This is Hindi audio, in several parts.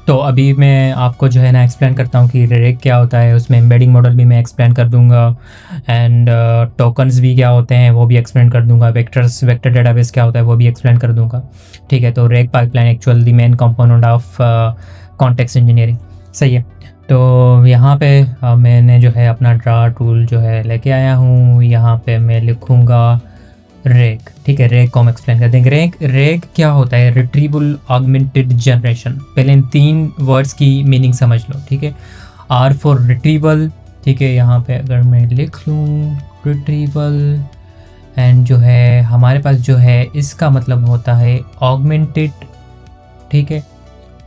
तो अभी मैं आपको जो है ना एक्सप्लेन करता हूँ कि रेग क्या होता है, उसमें एम्बेडिंग मॉडल भी मैं एक्सप्लेन कर दूंगा एंड टोकन्स भी क्या होते हैं वो भी एक्सप्लेन कर दूंगा, वेक्टर डेटाबेस क्या होता है वो भी एक्सप्लेन कर दूंगा। ठीक है, तो रेग pipeline actual the main component of context engineering. सही है, तो यहाँ पे मैंने जो है अपना ड्रा टूल जो है लेके आया हूँ। यहाँ पे मैं लिखूँगा रेग। ठीक है, रेग को हम एक्सप्लेन कर देंगे। रेग क्या होता है? Retrieval augmented generation. पहले इन 3 वर्ड्स की मीनिंग समझ लो। ठीक है, आर फॉर रिट्रीवल। ठीक है, यहाँ पे अगर मैं लिख लूँ रिट्रीवल एंड जो है हमारे पास जो है इसका मतलब होता है ऑगमेंटेड। ठीक है,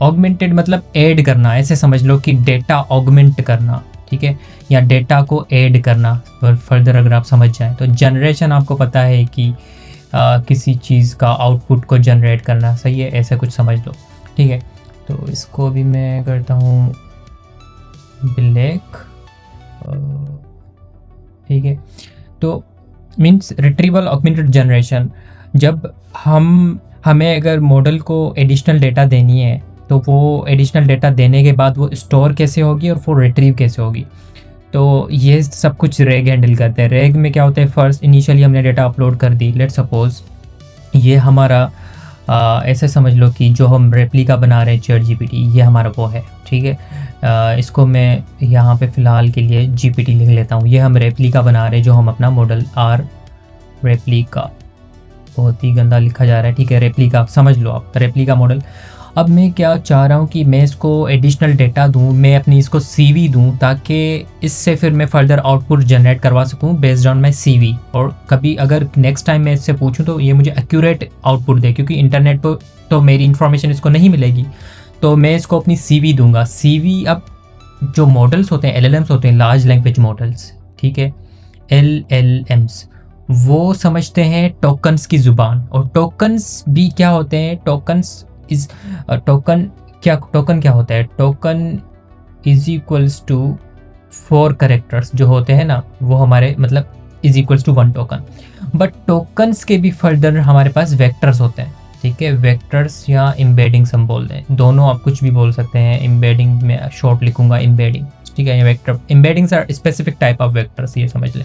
ऑगमेंटेड मतलब ऐड करना, ऐसे समझ लो कि डेटा ऑगमेंट करना। ठीक है, या डेटा को ऐड करना फर्दर अगर आप समझ जाएं तो। जनरेशन आपको पता है कि किसी चीज़ का आउटपुट को जनरेट करना। सही है, ऐसे कुछ समझ लो। ठीक है, तो इसको भी मैं करता हूँ ब्लैक। ठीक है, तो मीन्स रिट्रीवल ऑगमेंटेड जनरेशन। जब हमें अगर मॉडल को एडिशनल डेटा देनी है तो वो एडिशनल डेटा देने के बाद वो स्टोर कैसे होगी और वो रिट्रीव कैसे होगी, तो ये सब कुछ रेग हैंडल करते हैं। रेग में क्या होता है, फर्स्ट इनिशियली हमने डेटा अपलोड कर दी। लेट्स सपोज ये हमारा ऐसे समझ लो कि जो हम रेप्लिका बना रहे हैं चैट जीपीटी, ये हमारा वो है। ठीक है, इसको मैं यहाँ पे फ़िलहाल के लिए जीपीटी लिख लेता हूँ। ये हम रेप्लिका बना रहे हैं, जो हम अपना मॉडल रेप्लिका, बहुत ही गंदा लिखा जा रहा है। ठीक है, रेप्लिका समझ लो आप, रेप्लिका मॉडल। अब मैं क्या चाह रहा हूँ कि मैं इसको एडिशनल डेटा दूँ, मैं अपनी इसको सीवी दूँ, ताकि इससे फिर मैं फर्दर आउटपुट जनरेट करवा सकूँ बेस्ड ऑन माई सीवी। और कभी अगर नेक्स्ट टाइम मैं इससे पूछूँ तो ये मुझे एक्यूरेट आउटपुट दे, क्योंकि इंटरनेट पर तो मेरी इन्फॉर्मेशन इसको नहीं मिलेगी। तो मैं इसको अपनी सीवी दूंगा। सीवी, अब जो मॉडल्स होते हैं, एलएलएम्स होते हैं, लार्ज लैंग्वेज मॉडल्स। ठीक है, एलएलएम्स वो समझते हैं टोकन्स की ज़ुबान। और टोकन्स भी क्या होते हैं? टोकन क्या होता है? Token is equals to 4 characters जो होते हैं ना, वो हमारे मतलब is equals to 1 token. But tokens के भी फर्दर हमारे पास वेक्टर्स होते हैं। ठीक है, वेक्टर्स या एम्बेडिंग्स हम बोलते हैं, दोनों आप कुछ भी बोल सकते हैं। एम्बेडिंग में शॉर्ट लिखूंगा एम्बेडिंग। ठीक है, ये vector embeddings are specific type of vectors, ये समझ लें।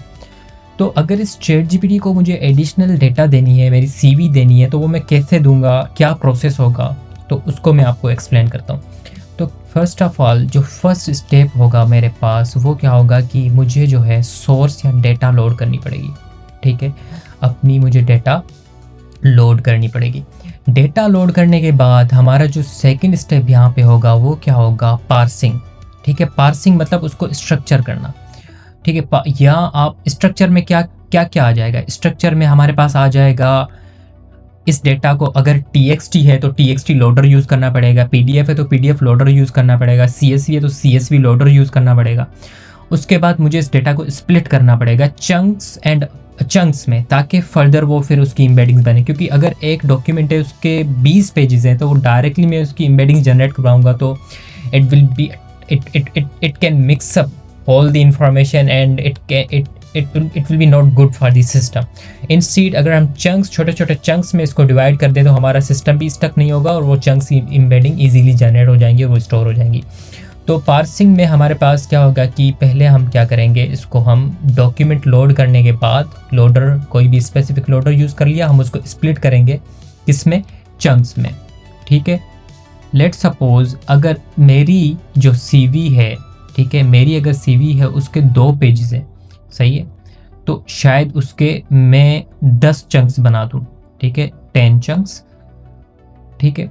तो अगर इस चैट जीपीटी को मुझे एडिशनल डेटा देनी है, मेरी सीवी देनी है, तो वो मैं कैसे दूंगा, क्या प्रोसेस होगा, तो उसको मैं आपको एक्सप्लेन करता हूँ। तो फर्स्ट ऑफ ऑल जो फर्स्ट स्टेप होगा मेरे पास, वो क्या होगा कि मुझे जो है सोर्स या डेटा लोड करनी पड़ेगी। ठीक है, अपनी मुझे डेटा लोड करनी पड़ेगी। डेटा लोड करने के बाद हमारा जो सेकंड स्टेप यहाँ पे होगा वो क्या होगा? पार्सिंग। ठीक है, पार्सिंग मतलब उसको स्ट्रक्चर करना। ठीक है, या आप स्ट्रक्चर में क्या क्या आ जाएगा? स्ट्रक्चर में हमारे पास आ जाएगा इस डेटा को, अगर txt है तो txt लोडर यूज़ करना पड़ेगा, pdf है तो pdf लोडर यूज़ करना पड़ेगा, csv है तो csv लोडर यूज़ करना पड़ेगा। उसके बाद मुझे इस डेटा को स्प्लिट करना पड़ेगा चंक्स में, ताकि फर्दर वो फिर उसकी एम्बेडिंग बने। क्योंकि अगर एक डॉक्यूमेंट है उसके 20 पेजेस हैं तो वो डायरेक्टली मैं उसकी एम्बेडिंग जनरेट करवाऊँगा तो it can mix up all the information and it will be not good for the system. Instead अगर हम चंक्स, छोटे छोटे चंक्स में इसको डिवाइड कर दें तो हमारा सिस्टम भी स्टक नहीं होगा और वो चंक्स एम्बेडिंग इजीली जनरेट हो जाएंगी और वो स्टोर हो जाएंगी। तो पार्सिंग में हमारे पास क्या होगा कि पहले हम क्या करेंगे, इसको हम डॉक्यूमेंट लोड करने के बाद, लोडर कोई भी स्पेसिफिक लोडर यूज़ कर लिया, हम उसको स्प्लिट करेंगे किसमें? चंक्स में। ठीक है, लेट्स सपोज अगर मेरी जो सीवी है, ठीक है, मेरी अगर सीवी है उसके 2 पेजेस हैं, सही है, तो शायद उसके मैं 10 चंक्स बना दूं। ठीक है, 10 चंक्स। ठीक है,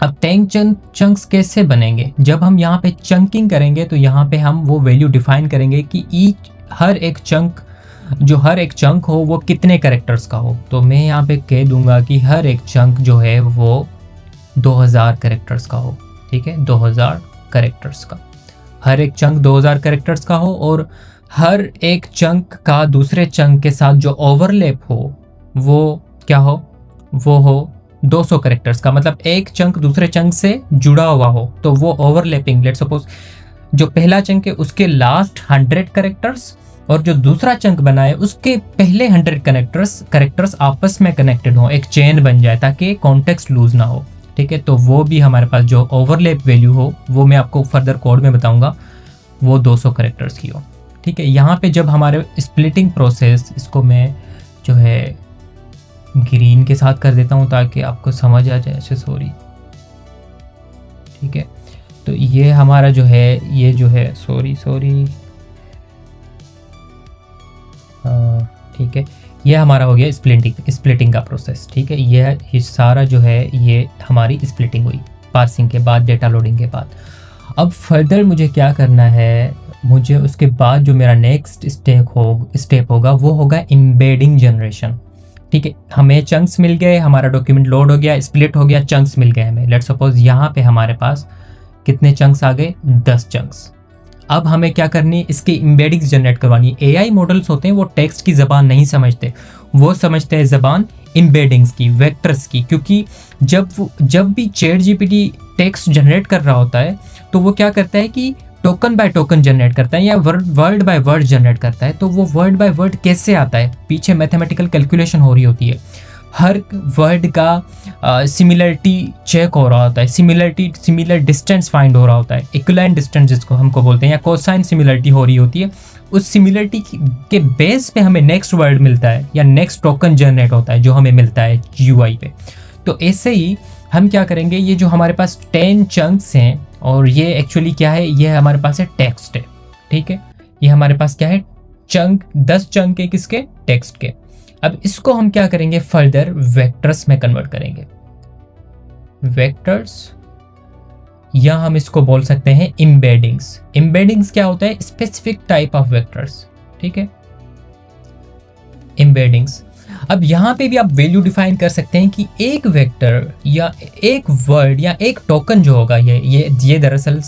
अब 10 चंक्स कैसे बनेंगे? जब हम यहाँ पे चंकिंग करेंगे तो यहाँ पे हम वो वैल्यू डिफाइन करेंगे कि हर एक चंक हो वो कितने कैरेक्टर्स का हो। तो मैं यहाँ पे कह दूंगा कि हर एक चंक जो है वो 2000 कैरेक्टर्स का हो। ठीक है, 2000 कैरेक्टर्स का, हर एक चंक 2000 कैरेक्टर्स का हो, और हर एक चंक का दूसरे चंक के साथ जो ओवरलैप हो वो क्या हो? वो हो 200 कैरेक्टर्स का। मतलब एक चंक दूसरे चंक से जुड़ा हुआ हो तो वो ओवरलैपिंग, लेट्स सपोज जो पहला चंक है उसके लास्ट 100 कैरेक्टर्स और जो दूसरा चंक बना है उसके पहले 100 कैरेक्टर्स आपस में कनेक्टेड हो, एक चेन बन जाए ताकि कॉन्टेक्स्ट लूज ना हो। ठीक है। तो वो भी हमारे पास जो ओवरलैप वैल्यू हो वो मैं आपको फर्दर कोड में बताऊंगा, वो 200 कैरेक्टर्स की हो, ठीक है। यहाँ पे जब हमारे स्प्लिटिंग प्रोसेस, इसको मैं जो है ग्रीन के साथ कर देता हूँ ताकि आपको समझ आ जाए, अच्छा सॉरी, ठीक है। तो ये हमारा जो है, ये जो है, सॉरी ठीक है, ये हमारा हो गया स्प्लिटिंग का प्रोसेस, ठीक है। ये सारा जो है ये हमारी स्प्लिटिंग हुई पार्सिंग के बाद, डेटा लोडिंग के बाद। अब फर्दर मुझे क्या करना है, मुझे उसके बाद जो मेरा नेक्स्ट स्टेप होगा वो होगा एम्बेडिंग जनरेशन, ठीक है। हमें चंक्स मिल गए, हमारा डॉक्यूमेंट लोड हो गया, स्प्लिट हो गया, चंक्स मिल गए हमें। लेट्स सपोज यहाँ पे हमारे पास कितने चंक्स आ गए, 10 चंक्स। अब हमें क्या करनी है, इसकी एम्बेडिंग्स जनरेट करवानी है। एआई मॉडल्स होते हैं वो टेक्स्ट की ज़बान नहीं समझते, वो समझते हैं ज़बान एम्बेडिंग्स की, वेक्टर्स की। क्योंकि जब भी चैट जीपीटी टेक्स्ट जनरेट कर रहा होता है तो वो क्या करता है कि टोकन बाय टोकन जनरेट करता है या वर्ड बाय वर्ड जनरेट करता है। तो वो वर्ड बाय वर्ड कैसे आता है, पीछे मैथमेटिकल कैलकुलेशन हो रही होती है, हर वर्ड का सिमिलरिटी चेक हो रहा होता है, सिमिलर डिस्टेंस फाइंड हो रहा होता है, इक्विवेलेंट डिस्टेंस जिसको हमको बोलते हैं, या कोसाइन सिमिलरिटी हो रही होती है। उस सिमिलरिटी के बेस पे हमें नेक्स्ट वर्ड मिलता है या नेक्स्ट टोकन जनरेट होता है जो हमें मिलता है यूआई पे। तो ऐसे ही हम क्या करेंगे, ये जो हमारे पास 10 चंक्स हैं, और ये एक्चुअली क्या है, ये हमारे पास है टेक्स्ट है, ठीक है। ये हमारे पास क्या है, चंक, 10 चंक है किसके, टेक्स्ट के। अब इसको हम क्या करेंगे, फर्दर वेक्टर्स में कन्वर्ट करेंगे, वेक्टर्स, या हम इसको बोल सकते हैं एम्बेडिंग्स। एम्बेडिंग्स क्या होता है, स्पेसिफिक टाइप ऑफ वेक्टर्स, ठीक है, एम्बेडिंग्स। अब यहाँ पे भी आप वैल्यू डिफाइन कर सकते हैं कि एक वेक्टर या एक वर्ड या एक टोकन जो होगा, ये दरअसल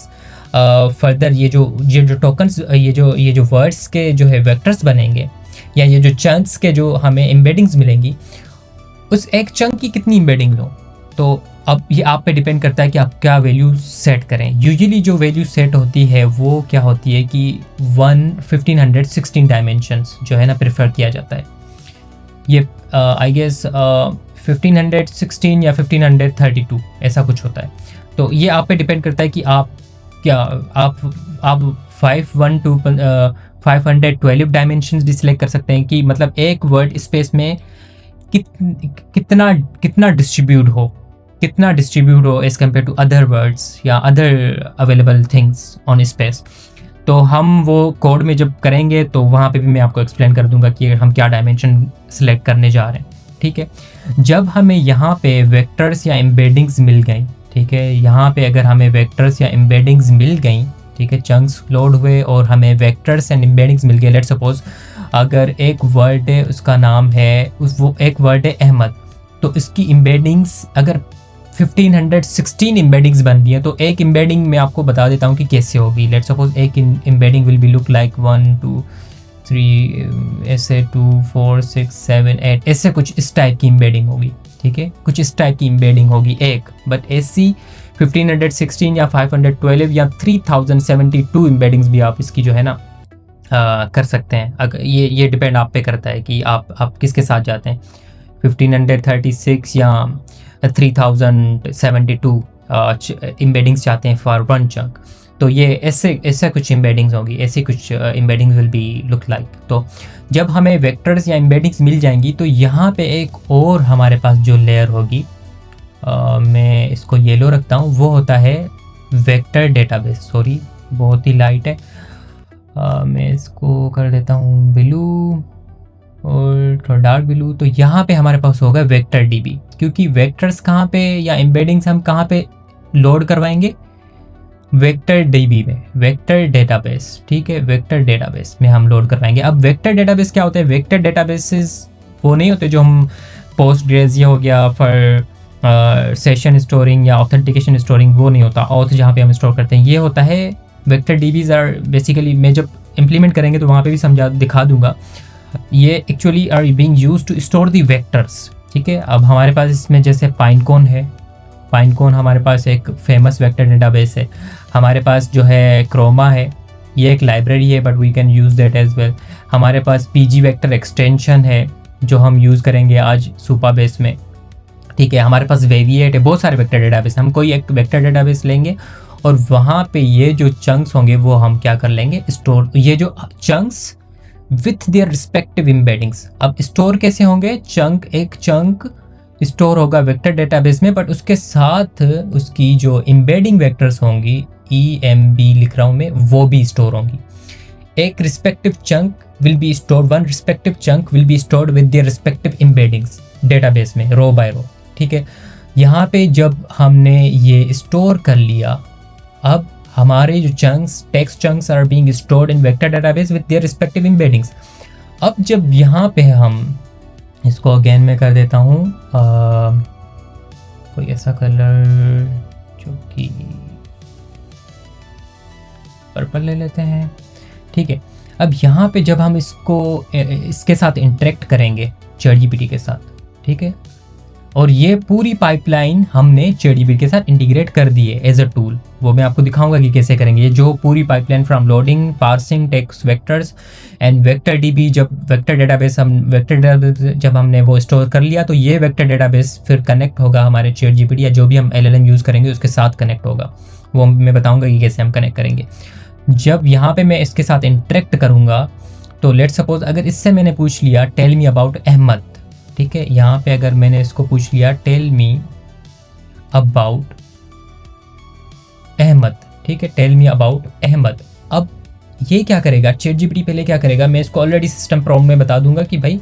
फर्दर ये जो टोकन्स, ये जो वर्ड्स के जो है वेक्टर्स बनेंगे, या ये जो चंक्स के जो हमें एम्बेडिंग्स मिलेंगी, उस एक चंक की कितनी एम्बेडिंग लो। तो अब ये आप पे डिपेंड करता है कि आप क्या वैल्यू सेट करें। यूजुअली जो वैल्यू सेट होती है वो क्या होती है कि 1516 डायमेंशंस जो है ना प्रेफर किया जाता है। ये आई गेस 1516 या 1532 ऐसा कुछ होता है। तो ये आप पे डिपेंड करता है कि आप क्या आप 512 डायमेंशंस भी सिलेक्ट कर सकते हैं कि मतलब एक वर्ड स्पेस में कितना डिस्ट्रीब्यूट हो as compare to other words या other available things on space. तो हम वो कोड में जब करेंगे तो वहाँ पे भी मैं आपको एक्सप्लेन कर दूंगा कि हम क्या डायमेंशन सिलेक्ट करने जा रहे हैं, ठीक है। जब हमें यहाँ पे वेक्टर्स या एम्बेडिंग्स मिल गई, ठीक है, यहाँ पे अगर हमें वेक्टर्स या एम्बेडिंग्स मिल गई, ठीक है, चंक्स लोड हुए और हमें वेक्टर्स एंड एम्बेडिंग्स मिल गए। लेट्स सपोज अगर एक वर्ड है, उसका नाम है, वो एक वर्ड है अहमद, तो इसकी एम्बेडिंग्स अगर 1516 एम्बेडिंग्स बन रही है, तो एक एम्बेडिंग मैं आपको बता देता हूँ कि कैसे होगी। लेट्स सपोज एक embedding will be look like 1 2 3 ऐसे 2 4 6 7 8 ऐसे कुछ इस टाइप की एम्बेडिंग होगी, ठीक है, कुछ इस टाइप की एम्बेडिंग होगी एक। बट ऐसी 1516 या 512 या 3072 एम्बेडिंग्स भी आप इसकी जो है ना कर सकते हैं। अगर ये डिपेंड आप पे करता है कि आप किसके साथ जाते हैं, 1536 या 3072 एम्बेडिंग्स चाहते हैं फॉर वन चंक। तो ये ऐसे कुछ एम्बेडिंग्स होगी, ऐसे कुछ embeddings will be look like. तो जब हमें वेक्टर्स या एम्बेडिंग्स मिल जाएंगी तो यहाँ पे एक और हमारे पास जो लेयर होगी, मैं इसको येलो रखता हूँ, वो होता है वेक्टर डेटाबेस। सॉरी बहुत ही लाइट है, मैं इसको कर देता हूँ ब्लू और थोड़ा डार्क ब्लू। तो यहाँ पे हमारे पास होगा वेक्टर डीबी, क्योंकि वेक्टर्स कहाँ पे या एम्बेडिंग्स हम कहाँ पे लोड करवाएंगे, वेक्टर डीबी में, वेक्टर डेटाबेस, ठीक है, वेक्टर डेटाबेस में हम लोड करवाएंगे। अब वेक्टर डेटाबेस क्या होता है, वेक्टर डेटाबेसेस वो नहीं होते जो हम पोस्टग्रेस ये हो गया फॉर सेशन स्टोरिंग या ऑथेंटिकेशन स्टोरिंग, वो नहीं होता। ऑथ जहाँ पे हम स्टोर करते हैं, ये होता है वेक्टर डीबीज आर बेसिकली, मैं जब इम्प्लीमेंट करेंगे तो वहाँ पे भी दिखा दूंगा। ये actually are being used to store the vectors, ठीक है। अब हमारे पास इसमें जैसे पाइनकोन है, पाइनकोन हमारे पास एक फेमस वेक्टर डेटाबेस है। हमारे पास जो है क्रोमा है, ये एक लाइब्रेरी है but we can use that as well. हमारे पास पीजी वेक्टर एक्सटेंशन है जो हम यूज़ करेंगे आज सुपा बेस में, ठीक है, हमारे पास वेविएट है, बहुत सारे वेक्टर डेटाबेस, हम कोई एक वेक्टर डेटाबेस लेंगे और वहाँ पे ये जो चंक्स होंगे वो हम क्या कर लेंगे, स्टोर, ये जो chunks with their respective embeddings. अब स्टोर कैसे होंगे, एक चंक स्टोर होगा वेक्टर डेटाबेस में, बट उसके साथ उसकी जो एम्बेडिंग वेक्टर्स होंगी, EMB लिख रहा हूँ मैं, वो भी स्टोर होंगी। एक respective chunk will be stored, one respective chunk will be stored with their respective embeddings database में, रो बाय रो। ठीक है, यहाँ पे जब हमने ये स्टोर कर लिया, अब हमारे जो chunks, text chunks are being stored in vector database with their respective embeddings. अब जब यहाँ पे हम इसको अगेन मैं कर देता हूँ कोई ऐसा कलर जो कि पर्पल ले लेते हैं। ठीक है, अब यहाँ पे जब हम इसके साथ इंटरेक्ट करेंगे ChatGPT के साथ, ठीक है, और ये पूरी पाइपलाइन हमने ChatGPT के साथ इंटीग्रेट कर दी है एज अ टूल, वो मैं आपको दिखाऊंगा कि कैसे करेंगे। ये जो पूरी pipeline from loading, parsing text vectors and vector DB, जब वेक्टर डेटाबेस जब हमने वो स्टोर कर लिया, तो ये वेक्टर डेटाबेस फिर कनेक्ट होगा हमारे ChatGPT या जो भी हम LLM यूज़ करेंगे उसके साथ कनेक्ट होगा। वो मैं बताऊँगा कि कैसे हम कनेक्ट करेंगे। जब यहाँ पे मैं इसके साथ इंटरेक्ट करूँगा, तो लेट्स सपोज अगर इससे मैंने पूछ लिया टेल मी अबाउट अहमद, ठीक है, यहाँ पे अगर मैंने इसको पूछ लिया टेल मी अबाउट अहमद, ठीक है, टेल मी अबाउट अहमद, अब ये क्या करेगा ChatGPT, पहले क्या करेगा, मैं इसको ऑलरेडी सिस्टम प्रॉम्प्ट में बता दूंगा कि भाई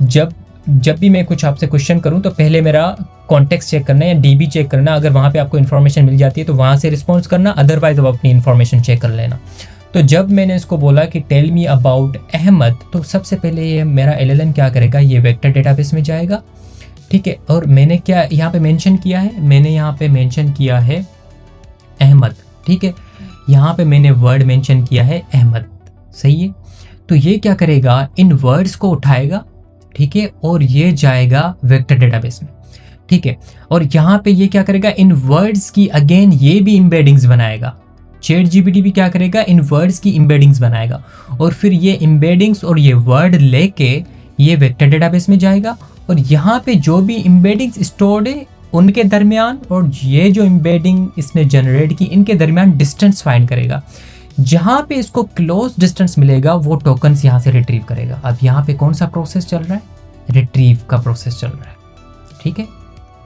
जब भी मैं कुछ आपसे क्वेश्चन करूं तो पहले मेरा कॉन्टेक्स्ट चेक करना या DB चेक करना, अगर वहाँ पे आपको इन्फॉर्मेशन मिल जाती है तो वहाँ से रिस्पॉन्स करना, अदरवाइज अब अपनी इन्फॉर्मेशन चेक कर लेना। तो जब मैंने इसको बोला कि टेल मी अबाउट अहमद, तो सबसे पहले ये मेरा LLM क्या करेगा, ये वेक्टर डेटाबेस में जाएगा। ठीक है, और मैंने क्या यहाँ पे मेंशन किया है, मैंने यहाँ पे मेंशन किया है अहमद। ठीक है, यहाँ पे मैंने वर्ड मेंशन किया है अहमद, सही है। तो ये क्या करेगा, इन वर्ड्स को उठाएगा, ठीक है, और ये जाएगा वेक्टर डेटाबेस में। ठीक है, और यहाँ पे ये क्या करेगा, इन वर्ड्स की अगेन ये भी एम्बेडिंग्स बनाएगा। ChatGPT भी क्या करेगा, इन वर्ड्स की एम्बेडिंग्स बनाएगा, और फिर ये एम्बेडिंग्स और ये वर्ड लेके ये वेक्टर डेटाबेस में जाएगा, और यहाँ पे जो भी एम्बेडिंग्स स्टोर्ड है उनके दरमियान और ये जो एम्बेडिंग इसने जनरेट की इनके दरमियान डिस्टेंस फाइंड करेगा। जहाँ पे इसको क्लोज डिस्टेंस मिलेगा वो टोकन्स यहाँ से रिट्रीव करेगा। अब यहाँ पे कौन सा प्रोसेस चल रहा है, रिट्रीव का प्रोसेस चल रहा है। ठीक है,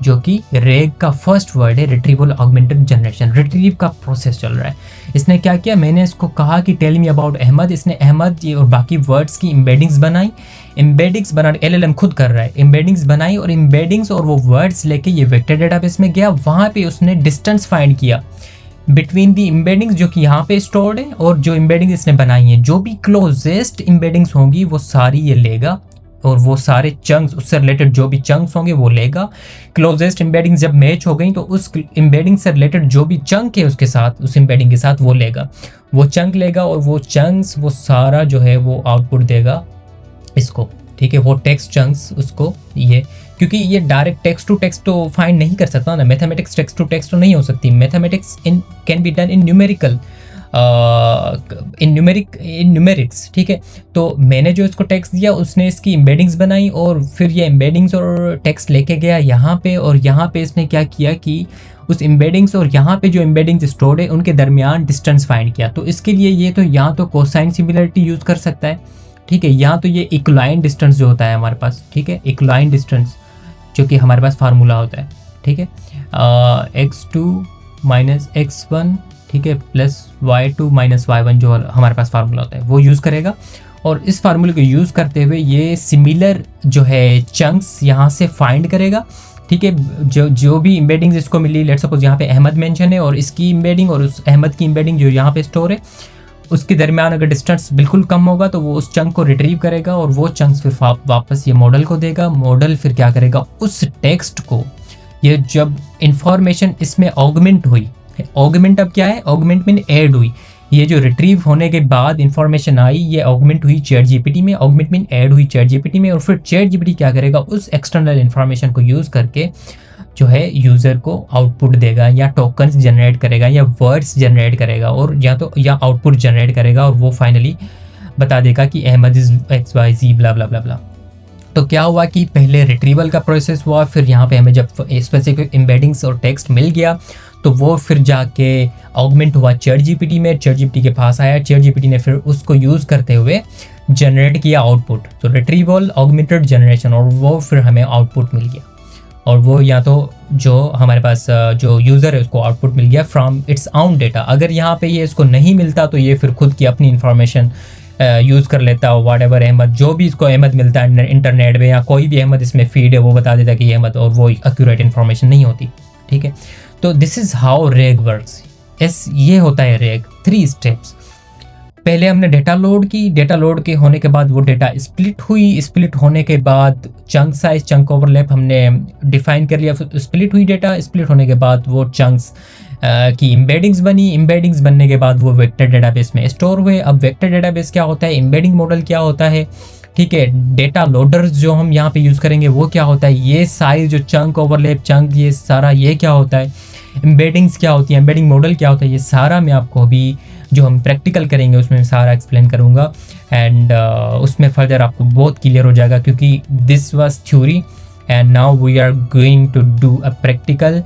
जो कि रेग का फर्स्ट वर्ड है, रिट्रीवल ऑगमेंटेड जनरेशन, रिट्रीव का प्रोसेस चल रहा है। इसने क्या किया, मैंने इसको कहा कि टेल मी अबाउट अहमद, इसने अहमद ये और बाकी वर्ड्स की एम्बेडिंग्स बनाई, एम्बेडिंग्स बना LLM खुद कर रहा है, एम्बेडिंग्स बनाई और एम्बेडिंग्स और वो वर्ड्स लेके ये वेक्टर डेटाबेस में गया, वहाँ पे उसने डिस्टेंस फाइंड किया बिटवीन दी एम्बेडिंग्स जो कि यहाँ पे स्टोर्ड है और जो एम्बेडिंग्स इसने बनाई है। जो भी क्लोजेस्ट एम्बेडिंग्स होंगी वो सारी ये लेगा और वो सारे चंक्स उससे रिलेटेड जो भी चंक्स होंगे वो लेगा। क्लोजेस्ट एम्बेडिंग्स जब मैच हो गई तो उस एम्बेडिंग से रिलेटेड जो भी चंक है उसके साथ, उस एम्बेडिंग के साथ वो लेगा, वो चंक लेगा और वो चंक्स वो सारा जो है वो आउटपुट देगा इसको। ठीक है, वो टेक्स्ट चंक्स उसको, ये क्योंकि ये डायरेक्ट टेक्स्ट टू टेक्स्ट तो फाइंड नहीं कर सकता ना, मैथमेटिक्स टेक्स्ट टू टेक्स्ट तो नहीं हो सकती, mathematics can be done in numerical in numerics. ठीक है, तो मैंने जो इसको टेक्स्ट दिया उसने इसकी एम्बेडिंग्स बनाई और फिर ये एम्बेडिंग्स और टेक्स्ट लेके गया यहाँ पे, और यहाँ पे इसने क्या किया कि उस एम्बेडिंग्स और यहाँ पे जो एम्बेडिंग्स स्टोर्ड है उनके दरमियान डिस्टेंस फाइंड किया। तो इसके लिए ये तो यहाँ तो कोसाइन सिमिलरिटी यूज़ कर सकता है। ठीक है, यहाँ तो ये इक्वलाइन डिस्टेंस जो होता है हमारे पास, ठीक है, इक्वलाइन डिस्टेंस जो कि हमारे पास फार्मूला होता है। ठीक है, x2 माइनस x1, ठीक है, प्लस y2 माइनस y1 जो हमारे पास फार्मूला होता है वो यूज़ करेगा, और इस फार्मूले को यूज़ करते हुए ये सिमिलर जो है चंक्स यहाँ से फाइंड करेगा। ठीक है, जो भी एम्बेडिंग्स इसको मिली, लेट्स सपोज यहाँ पे अहमद मेंशन है और इसकी एम्बेडिंग और उस अहमद की एम्बेडिंग जो यहाँ पे स्टोर है उसके दरमियान अगर डिस्टेंस बिल्कुल कम होगा तो वो उस चंक को रिट्रीव करेगा और वो चंक्स फिर वापस ये मॉडल को देगा। मॉडल फिर क्या करेगा, उस टेक्स्ट को, ये जब इंफॉर्मेशन इसमें ऑगमेंट हुई, ऑगमेंट अब क्या है, ऑगमेंट मीन ऐड हुई, ये जो रिट्रीव होने के बाद इंफॉर्मेशन आई ये ऑगमेंट हुई ChatGPT में, ऑगमेंट मीन ऐड हुई ChatGPT में, और फिर ChatGPT क्या करेगा, उस एक्सटर्नल इंफॉर्मेशन को यूज़ करके जो है यूज़र को आउटपुट देगा या टोकन्स जनरेट करेगा या वर्ड्स जनरेट करेगा और या आउटपुट जनरेट करेगा, और वो फाइनली बता देगा कि अहमद इज़ XYZ ब्ला ब्ला ब्ला ब्ला। तो क्या हुआ कि पहले रिट्रीवल का प्रोसेस हुआ, फिर यहाँ पे हमें जब स्पेसिफिक एम्बेडिंग्स और टेक्स्ट मिल गया तो वो फिर जाके ऑगमेंट हुआ चैट जीपीटी में, चैट जीपीटी के पास आया, चैट जीपीटी ने फिर उसको यूज़ करते हुए जनरेट किया आउटपुट। तो रिट्रीवल, ऑगमेंटेड जनरेशन, और वो फिर हमें आउटपुट मिल गया। और वो या तो जो हमारे पास जो यूज़र है उसको आउटपुट मिल गया फ्रॉम इट्स ओन डेटा। अगर यहाँ पे ये इसको नहीं मिलता तो ये फिर खुद की अपनी इन्फॉर्मेशन यूज़ कर लेता हो, वाट एवर अहमद, जो भी इसको अहमद मिलता है इंटरनेट में, या कोई भी अहमद इसमें फीड है वो बता देता है कि अहमद, और वो एक्यूरेट इन्फॉर्मेशन नहीं होती। ठीक है, तो दिस इज़ हाउ रेग वर्क्स। ये होता है रेग। 3 स्टेप्स। पहले हमने डेटा लोड की, डेटा लोड के होने के बाद वो डेटा स्प्लिट हुई, स्प्लिट होने के बाद चंक साइज, चंक ओवरलैप हमने डिफाइन कर लिया, फिर स्प्लिट हुई डेटा, स्प्लिट होने के बाद वो चंक्स की एम्बेडिंग्स बनी, एम्बेडिंग्स बनने के बाद वो वेक्टर डेटाबेस में स्टोर हुए। अब वेक्टर डेटाबेस क्या होता है, एम्बेडिंग मॉडल क्या होता है, ठीक है, डेटा लोडर्स जो हम यहाँ पे यूज़ करेंगे वो क्या होता है, ये साइज जो चंक ओवरलैप चंक ये सारा ये क्या होता है, एम्बेडिंग्स क्या होती है, एम्बेडिंग मॉडल क्या होता है, ये सारा मैं आपको अभी जो हम प्रैक्टिकल करेंगे उसमें सारा एक्सप्लेन करूँगा। एंड उसमें फर्दर आपको बहुत क्लियर हो जाएगा, क्योंकि this was theory and now we are going to do a practical.